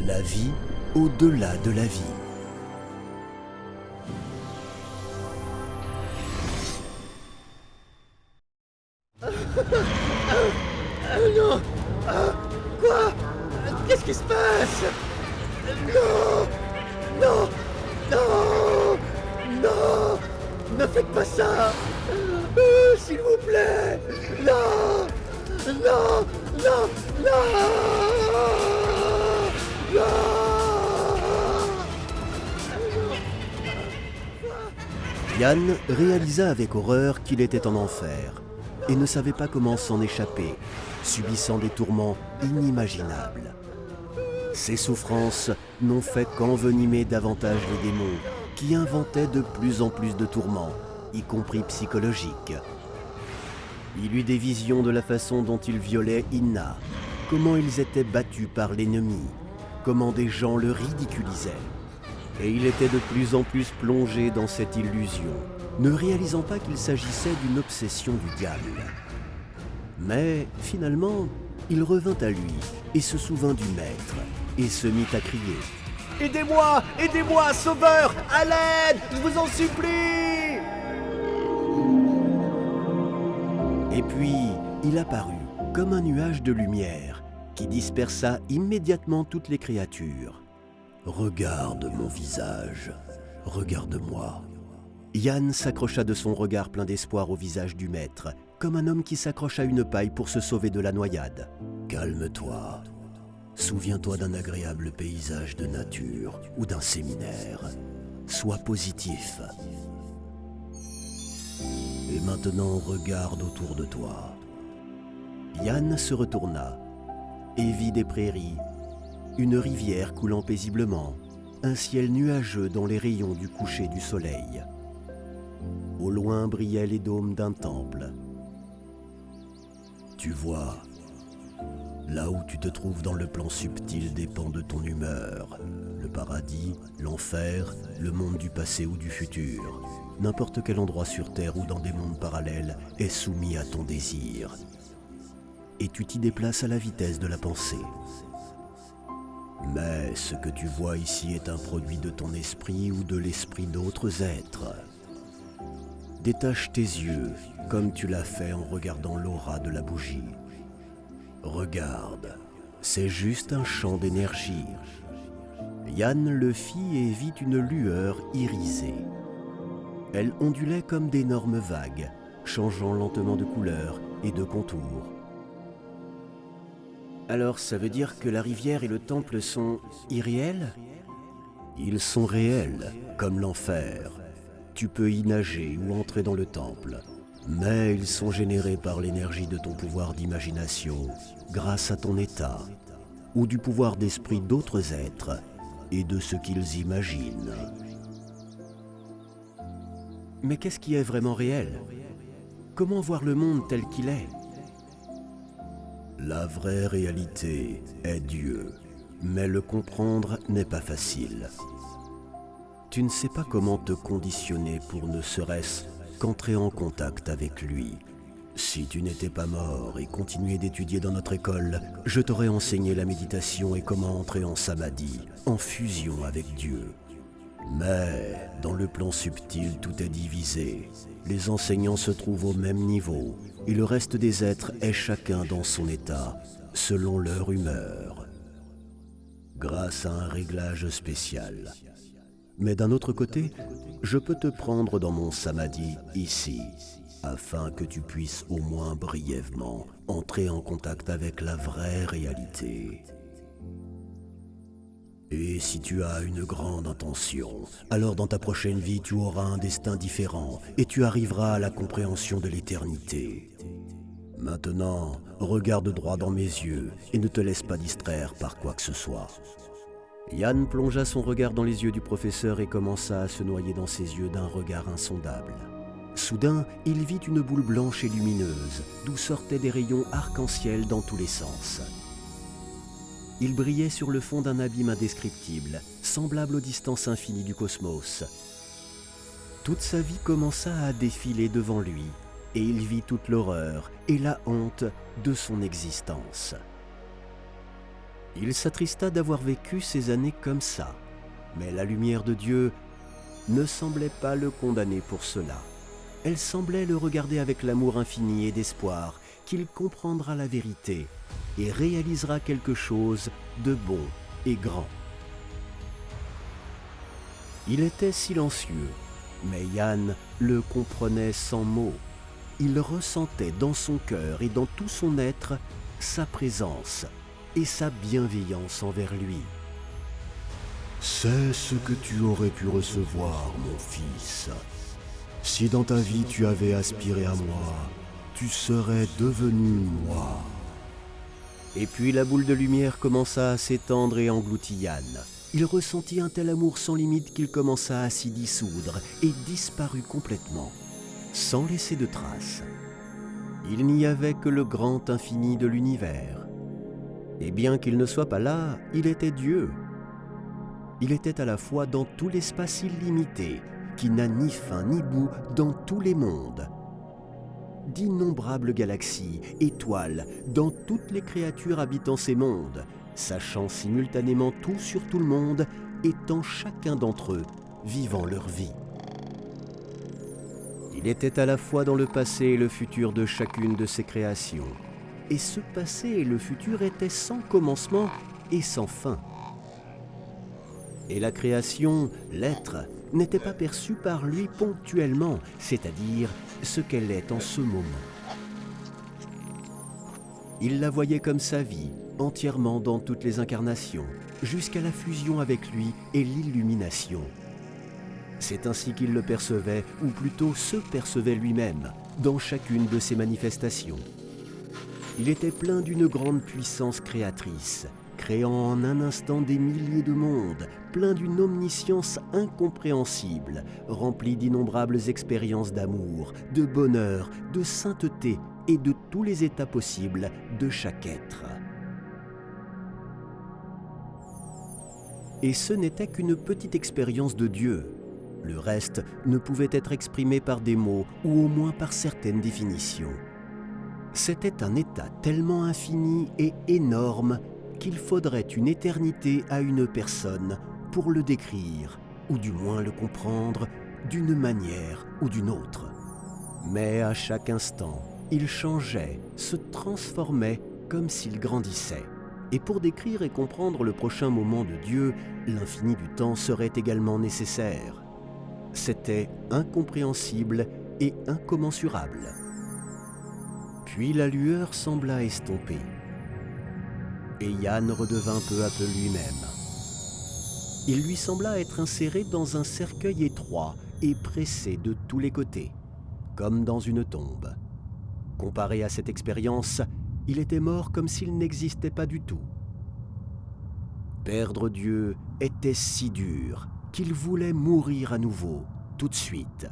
La vie au-delà de la vie. Non. Quoi? Qu'est-ce qui se passe? Non. Non. Non. Non. Ne faites pas ça. S'il vous plaît. Non. Non. Non. Non. Non. Yann réalisa avec horreur qu'il était en enfer et ne savait pas comment s'en échapper, subissant des tourments inimaginables. Ces souffrances n'ont fait qu'envenimer davantage les démons, qui inventaient de plus en plus de tourments, y compris psychologiques. Il eut des visions de la façon dont ils violaient Inna, comment ils étaient battus par l'ennemi, comment des gens le ridiculisaient. Et il était de plus en plus plongé dans cette illusion, ne réalisant pas qu'il s'agissait d'une obsession du diable. Mais finalement, il revint à lui et se souvint du maître, et se mit à crier « Aidez-moi! Aidez-moi, sauveur! À l'aide! Je vous en supplie !» Et puis, il apparut comme un nuage de lumière qui dispersa immédiatement toutes les créatures. « Regarde mon visage, regarde-moi. » Yann s'accrocha de son regard plein d'espoir au visage du maître, comme un homme qui s'accroche à une paille pour se sauver de la noyade. « Calme-toi. Souviens-toi d'un agréable paysage de nature ou d'un séminaire. Sois positif. Et maintenant, regarde autour de toi. » Yann se retourna et vit des prairies, une rivière coulant paisiblement, un ciel nuageux dans les rayons du coucher du soleil. Au loin brillaient les dômes d'un temple. Tu vois, là où tu te trouves dans le plan subtil dépend de ton humeur. Le paradis, l'enfer, le monde du passé ou du futur. N'importe quel endroit sur Terre ou dans des mondes parallèles est soumis à ton désir. Et tu t'y déplaces à la vitesse de la pensée. Mais ce que tu vois ici est un produit de ton esprit ou de l'esprit d'autres êtres. Détache tes yeux, comme tu l'as fait en regardant l'aura de la bougie. Regarde, c'est juste un champ d'énergie. Yann le fit et vit une lueur irisée. Elle ondulait comme d'énormes vagues, changeant lentement de couleur et de contour. Alors ça veut dire que la rivière et le temple sont irréels? Ils sont réels, comme l'enfer. Tu peux y nager ou entrer dans le temple. Mais ils sont générés par l'énergie de ton pouvoir d'imagination, grâce à ton état, ou du pouvoir d'esprit d'autres êtres et de ce qu'ils imaginent. Mais qu'est-ce qui est vraiment réel? Comment voir le monde tel qu'il est? La vraie réalité est Dieu, mais le comprendre n'est pas facile. Tu ne sais pas comment te conditionner pour ne serait-ce qu'entrer en contact avec lui. Si tu n'étais pas mort et continuais d'étudier dans notre école, je t'aurais enseigné la méditation et comment entrer en samadhi, en fusion avec Dieu. Mais dans le plan subtil, tout est divisé. Les enseignants se trouvent au même niveau et le reste des êtres est chacun dans son état, selon leur humeur, grâce à un réglage spécial. Mais d'un autre côté, je peux te prendre dans mon samadhi ici, afin que tu puisses au moins brièvement entrer en contact avec la vraie réalité. Et si tu as une grande intention, alors dans ta prochaine vie tu auras un destin différent et tu arriveras à la compréhension de l'éternité. Maintenant, regarde droit dans mes yeux et ne te laisse pas distraire par quoi que ce soit. Yann plongea son regard dans les yeux du professeur et commença à se noyer dans ses yeux d'un regard insondable. Soudain, il vit une boule blanche et lumineuse, d'où sortaient des rayons arc-en-ciel dans tous les sens. Il brillait sur le fond d'un abîme indescriptible, semblable aux distances infinies du cosmos. Toute sa vie commença à défiler devant lui, et il vit toute l'horreur et la honte de son existence. Il s'attrista d'avoir vécu ces années comme ça, mais la lumière de Dieu ne semblait pas le condamner pour cela. Elle semblait le regarder avec l'amour infini et d'espoir qu'il comprendra la vérité et réalisera quelque chose de bon et grand. Il était silencieux, mais Yann le comprenait sans mots. Il ressentait dans son cœur et dans tout son être sa présence et sa bienveillance envers lui. « C'est ce que tu aurais pu recevoir, mon fils. Si dans ta vie tu avais aspiré à moi, tu serais devenu moi. » Et puis la boule de lumière commença à s'étendre et engloutit Yann. Il ressentit un tel amour sans limite qu'il commença à s'y dissoudre et disparut complètement, sans laisser de traces. Il n'y avait que le grand infini de l'univers. Et bien qu'il ne soit pas là, il était Dieu. Il était à la fois dans tout l'espace illimité, qui n'a ni fin ni bout dans tous les mondes. D'innombrables galaxies, étoiles, dans toutes les créatures habitant ces mondes, sachant simultanément tout sur tout le monde, étant chacun d'entre eux, vivant leur vie. Il était à la fois dans le passé et le futur de chacune de ses créations. Et ce passé et le futur étaient sans commencement et sans fin. Et la création, l'être, n'était pas perçue par lui ponctuellement, c'est-à-dire ce qu'elle est en ce moment. Il la voyait comme sa vie, entièrement dans toutes les incarnations, jusqu'à la fusion avec lui et l'illumination. C'est ainsi qu'il le percevait, ou plutôt se percevait lui-même, dans chacune de ses manifestations. Il était plein d'une grande puissance créatrice, créant en un instant des milliers de mondes, plein d'une omniscience incompréhensible, rempli d'innombrables expériences d'amour, de bonheur, de sainteté et de tous les états possibles de chaque être. Et ce n'était qu'une petite expérience de Dieu. Le reste ne pouvait être exprimé par des mots ou au moins par certaines définitions. C'était un état tellement infini et énorme qu'il faudrait une éternité à une personne pour le décrire, ou du moins le comprendre d'une manière ou d'une autre. Mais à chaque instant, il changeait, se transformait comme s'il grandissait. Et pour décrire et comprendre le prochain moment de Dieu, l'infini du temps serait également nécessaire. C'était incompréhensible et incommensurable. Puis la lueur sembla estomper. Et Yann redevint peu à peu lui-même. Il lui sembla être inséré dans un cercueil étroit et pressé de tous les côtés, comme dans une tombe. Comparé à cette expérience, il était mort comme s'il n'existait pas du tout. Perdre Dieu était si dur qu'il voulait mourir à nouveau, tout de suite.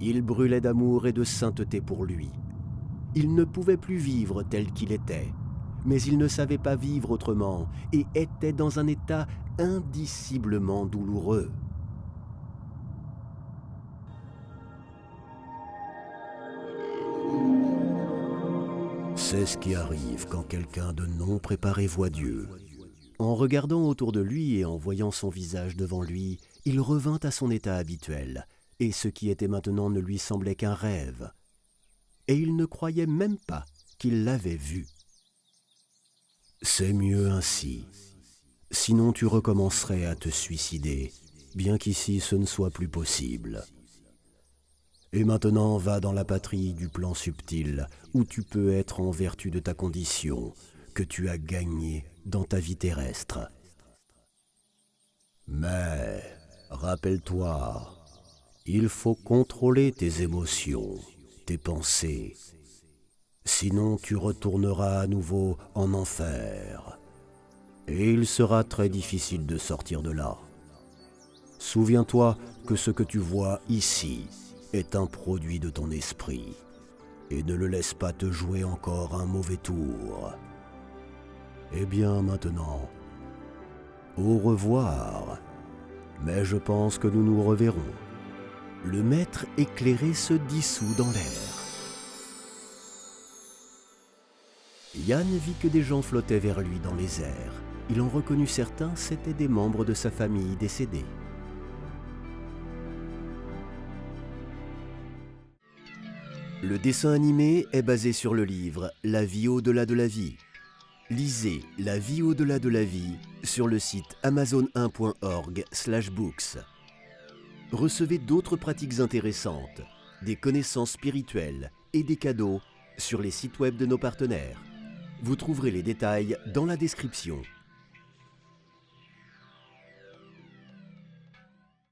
Il brûlait d'amour et de sainteté pour lui. Il ne pouvait plus vivre tel qu'il était, mais il ne savait pas vivre autrement et était dans un état indiciblement douloureux. C'est ce qui arrive quand quelqu'un de non préparé voit Dieu. En regardant autour de lui et en voyant son visage devant lui, il revint à son état habituel, et ce qui était maintenant ne lui semblait qu'un rêve. Et il ne croyait même pas qu'il l'avait vu. C'est mieux ainsi. Sinon tu recommencerais à te suicider, bien qu'ici ce ne soit plus possible. Et maintenant va dans la patrie du plan subtil, où tu peux être en vertu de ta condition, que tu as gagnée dans ta vie terrestre. Mais, rappelle-toi, il faut contrôler tes émotions, tes pensées. Sinon tu retourneras à nouveau en enfer. Et il sera très difficile de sortir de là. Souviens-toi que ce que tu vois ici est un produit de ton esprit. Et ne le laisse pas te jouer encore un mauvais tour. Eh bien maintenant, au revoir. Mais je pense que nous nous reverrons. Le maître éclairé se dissout dans l'air. Yann vit que des gens flottaient vers lui dans les airs. Il en reconnut certains, c'étaient des membres de sa famille décédés. Le dessin animé est basé sur le livre « La vie au-delà de la vie ». Lisez « La vie au-delà de la vie » sur le site amazon1.org/books. Recevez d'autres pratiques intéressantes, des connaissances spirituelles et des cadeaux sur les sites web de nos partenaires. Vous trouverez les détails dans la description.